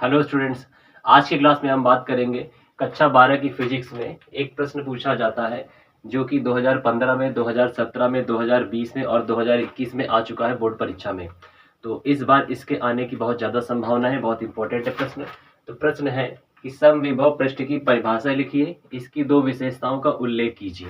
Hello students. आज की class में हम बात करेंगे कक्षा 12 की फिजिक्स में एक प्रश्न पूछा जाता है जो कि 2015 में, 2017 में, 2020 में और 2021 में आ चुका है बोर्ड परीक्षा में। तो इस बार इसके आने की बहुत ज़्यादा संभावना है। बहुत इंपॉर्टेंट है प्रश्न। तो प्रश्न है कि समविभव पृष्ठ की परिभाषा लिखिए, इसकी दो विशेषताओं का उल्लेख कीजिए।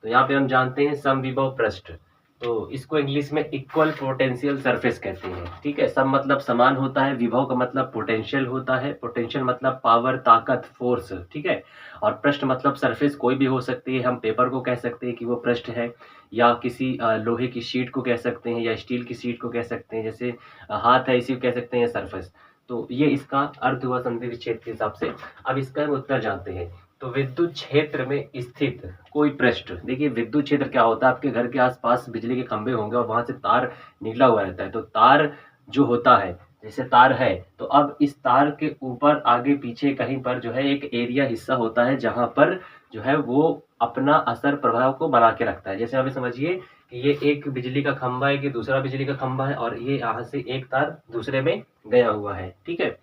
तो यहाँ पे हम जानते हैं समविभव पृष्ठ, तो इसको इंग्लिश में इक्वल पोटेंशियल सरफेस कहते हैं। ठीक है, सम मतलब समान होता है, विभव का मतलब पोटेंशियल होता है, पोटेंशियल मतलब पावर, ताकत, फोर्स। ठीक है, और पृष्ठ मतलब सरफेस कोई भी हो सकती है। हम पेपर को कह सकते हैं कि वो पृष्ठ है, या किसी लोहे की शीट को कह सकते हैं, या स्टील की शीट को कह सकते हैं। जैसे हाथ है, इसी को कह सकते हैं सरफेस। तो ये इसका अर्थ हुआ संधि विच्छेद के हिसाब से। अब इसका हम उत्तर जानते हैं। तो विद्युत क्षेत्र में स्थित कोई पृष्ठ, देखिए विद्युत क्षेत्र क्या होता है, आपके घर के आसपास बिजली के खंभे होंगे और वहां से तार निकला हुआ रहता है। तो तार जो होता है, जैसे तार है, तो अब इस तार के ऊपर आगे पीछे कहीं पर जो है एक एरिया हिस्सा होता है जहां पर जो है वो अपना असर प्रभाव को बना के रखता है। जैसे अभी समझिए कि ये एक बिजली का खंभा है, कि दूसरा बिजली का खंभा है, और ये यहाँ से एक तार दूसरे में गया हुआ है। ठीक है,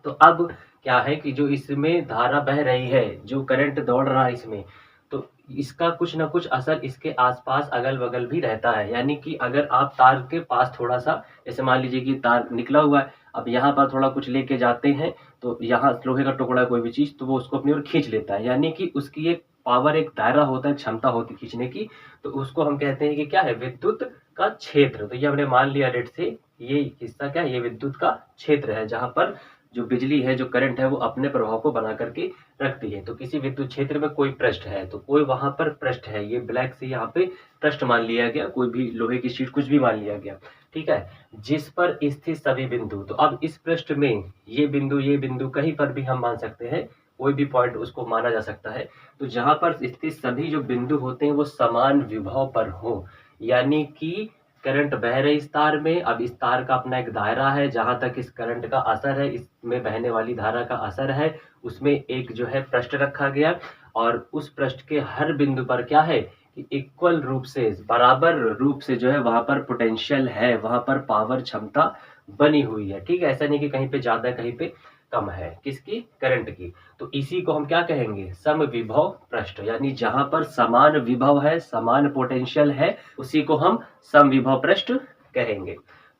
तो अब क्या है कि जो इसमें धारा बह रही है, जो करंट दौड़ रहा है इसमें, तो इसका कुछ ना कुछ असर इसके आसपास अगल बगल भी रहता है। यानी कि अगर आप तार के पास थोड़ा सा, जैसे मान लीजिए कि तार निकला हुआ है, अब यहाँ पर थोड़ा कुछ लेके जाते हैं, तो यहाँ लोहे का टुकड़ा कोई भी चीज, तो वो उसको अपनी ओर खींच लेता है। यानी कि उसकी एक पावर, एक दायरा होता है, क्षमता होती है खींचने की। तो उसको हम कहते हैं कि क्या है, विद्युत का क्षेत्र। तो ये हमने मान लिया रेड से, ये हिस्सा क्या है, ये विद्युत का क्षेत्र है, जहां पर जो बिजली है, जो करंट है, वो अपने प्रभाव को बना करके रखती है। तो किसी विद्युत क्षेत्र में कोई पृष्ठ है, तो कोई वहां पर पृष्ठ है, ये ब्लैक से यहाँ पे पृष्ठ मान लिया गया, कोई भी लोहे की शीट कुछ भी मान लिया गया। ठीक है, जिस पर स्थित सभी बिंदु, तो अब इस पृष्ठ में ये बिंदु कहीं पर भी हम मान सकते हैं, कोई भी पॉइंट उसको माना जा सकता है। तो जहां पर स्थित सभी जो बिंदु होते हैं वो समान विभव पर हो, यानी कि करंट बह रही इस तार में। अब इस तार का अपना एक दायरा है, जहां तक इस करंट का असर है, इसमें बहने वाली धारा का असर है, उसमें एक जो है पृष्ठ रखा गया, और उस पृष्ठ के हर बिंदु पर क्या है कि इक्वल रूप से, बराबर रूप से जो है वहां पर पोटेंशियल है, वहां पर पावर, क्षमता बनी हुई है। ठीक है, ऐसा नहीं कि कहीं पे ज्यादा कहीं पे कम है, किसकी, करंट की। तो इसी को हम क्या कहेंगे, समविभव पृष्ठ। यानी जहां पर समान विभव है, समान पोटेंशियल है, उसी को हम समविभव पृष्ठ कहेंगे।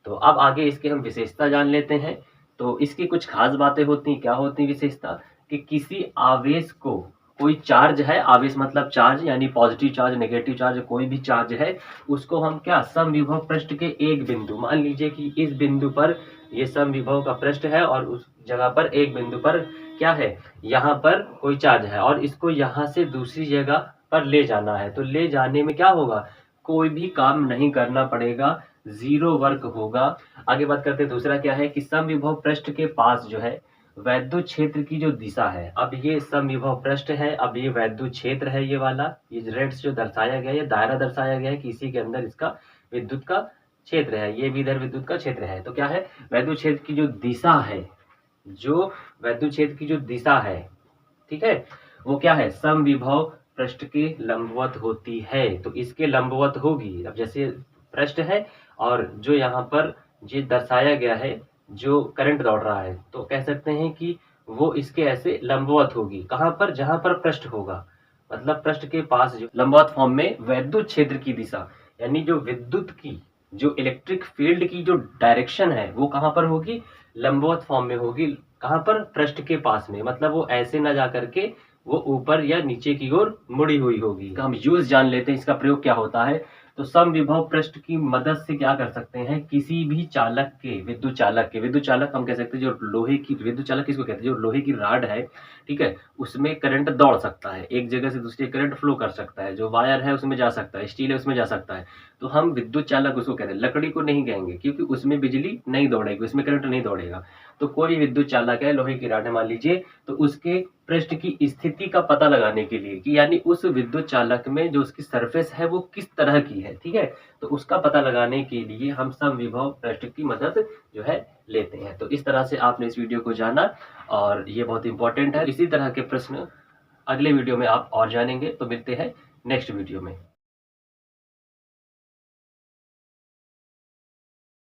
तो अब आगे इसके हम विशेषता जान लेते हैं। तो इसकी कुछ खास बातें होती हैं। क्या होती है विशेषता, कि किसी आवेश को, कोई चार्ज है, आवेश मतलब चार्ज, यानी पॉजिटिव चार्ज, नेगेटिव चार्ज, कोई भी चार्ज है, उसको हम क्या, समविभव पृष्ठ के एक बिंदु, मान लीजिए कि इस बिंदु पर ये समविभव का पृष्ठ है, और उस जगह पर एक बिंदु पर क्या है, यहाँ पर कोई चार्ज है, और इसको यहाँ से दूसरी जगह पर ले जाना है। तो ले जाने में क्या होगा, कोई भी काम नहीं करना पड़ेगा, जीरो वर्क होगा। आगे बात करते हैं, दूसरा क्या है कि समविभव पृष्ठ के पास जो है वैद्युत क्षेत्र की जो दिशा है, अब ये समविभव पृष्ठ है, अब ये वैद्युत क्षेत्र है, ये वाला, ये रेड से जो दर्शाया गया, ये दायरा दर्शाया गया है कि इसी के अंदर इसका विद्युत का क्षेत्र है, ये भी इधर विद्युत का क्षेत्र है। तो क्या है, वैद्युत क्षेत्र की जो दिशा है, जो वैद्युत क्षेत्र की जो दिशा है, ठीक है, वो क्या है, समविभव पृष्ठ के लंबवत होती है। तो इसके लंबवत होगी। अब जैसे पृष्ठ है, और जो यहाँ पर ये दर्शाया गया है, जो करंट दौड़ रहा है, तो कह सकते हैं कि वो इसके ऐसे लंबवत होगी। कहाँ पर, जहां पर पृष्ठ होगा, मतलब पृष्ठ के पास जो लंबवत फॉर्म में वैद्युत क्षेत्र की दिशा, यानी जो विद्युत की, जो इलेक्ट्रिक फील्ड की जो डायरेक्शन है, वो कहाँ पर होगी, लंबवत फॉर्म में होगी। कहाँ पर, पृष्ठ के पास में, मतलब वो ऐसे ना जा करके वो ऊपर या नीचे की ओर मुड़ी हुई होगी। हम यूज जान लेते हैं, इसका प्रयोग क्या होता है। तो समविभव पृष्ठ की मदद से क्या कर सकते हैं, किसी भी चालक के, विद्युत चालक हम कह सकते हैं, जो लोहे की, विद्युत चालक किसको कहते हैं, जो लोहे की राड है, ठीक है, उसमें करंट दौड़ सकता है, एक जगह से दूसरी करंट फ्लो कर सकता है, जो वायर है उसमें जा सकता है, स्टील है उसमें जा सकता है। तो हम विद्युत चालक उसको कहते हैं, लकड़ी को नहीं कहेंगे, क्योंकि उसमें बिजली नहीं दौड़ेगी, उसमें करंट नहीं दौड़ेगा। तो कोई विद्युत चालक है, लोहे की राड है मान लीजिए, तो उसके पृष्ठ की स्थिति का पता लगाने के लिए, कि यानी उस विद्युत चालक में जो उसकी सरफेस है वो किस तरह की है, ठीक है, तो उसका पता लगाने के लिए हम समविभव पृष्ठ की मदद जो है लेते हैं। तो इस तरह से आपने इस वीडियो को जाना, और ये बहुत इंपॉर्टेंट है। इसी तरह के प्रश्न अगले वीडियो में आप और जानेंगे। तो मिलते हैं नेक्स्ट वीडियो में।